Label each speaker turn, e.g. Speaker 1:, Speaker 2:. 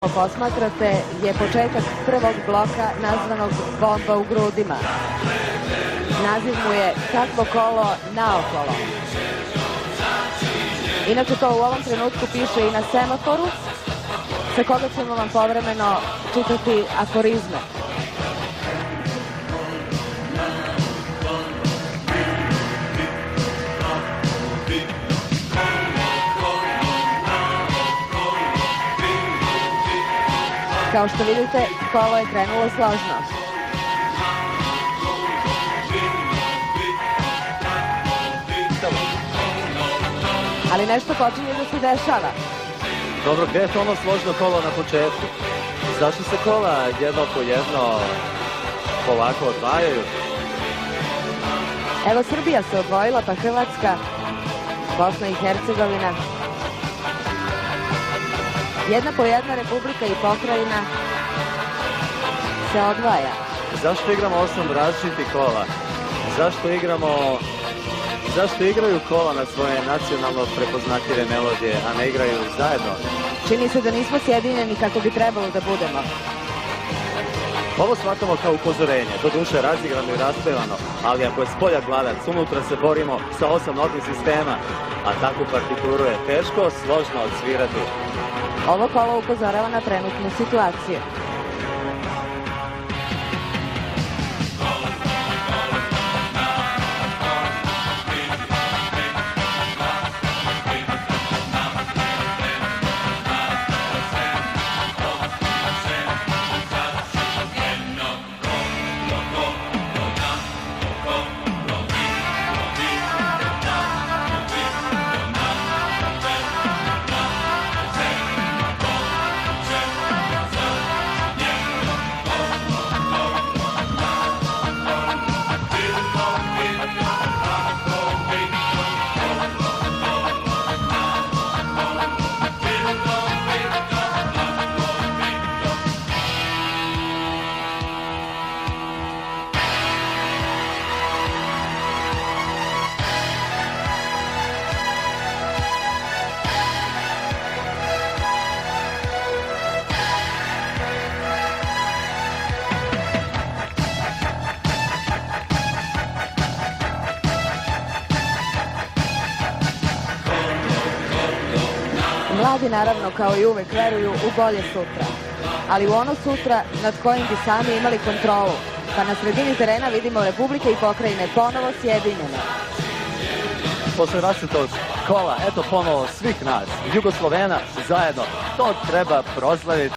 Speaker 1: Posmatrate je početak prvog bloka nazvanog Bomba u grudima. Naziv mu je Kakvo kolo naokolo. Inače to u ovom trenutku piše i na semaforu, sa koga ćemo vam povremeno čitati aforizme. Kao što vidite, kolo je krenulo složno. Ali nešto počinje da se dešava.
Speaker 2: Dobro, gde je to ono složno kolo na početku? Zašto se kola jedno po jedno polako odvajaju?
Speaker 1: Evo, Srbija se odvojila, pa Hrvatska, Bosna i Hercegovina. Jedna po jedna Republika i pokrajina se odvaja.
Speaker 2: Zašto igramo 8 različitih kola? Zašto igraju kola na svoje nacionalno prepoznatljive melodije, a ne igraju zajedno?
Speaker 1: Čini se da nismo sjedinjeni kako bi trebalo da budemo.
Speaker 2: Ovo shvatamo kao upozorenje, doduše razigrano i raspevano, ali ako je spolja gladac, unutra se borimo sa 8 notnih sistema, a takvu partituru je teško složno odsvirati.
Speaker 1: Ovo kolo upozorava na trenutnu situaciju. Mladi naravno kao i uvek veruju u bolje sutra, ali u ono sutra nad kojim bi sami imali kontrolu, pa na sredini terena vidimo Republike i pokrajine ponovo sjedinjene.
Speaker 2: Posle rasvetog kola, eto ponovo svih nas, Jugoslovena zajedno, to treba proslaviti.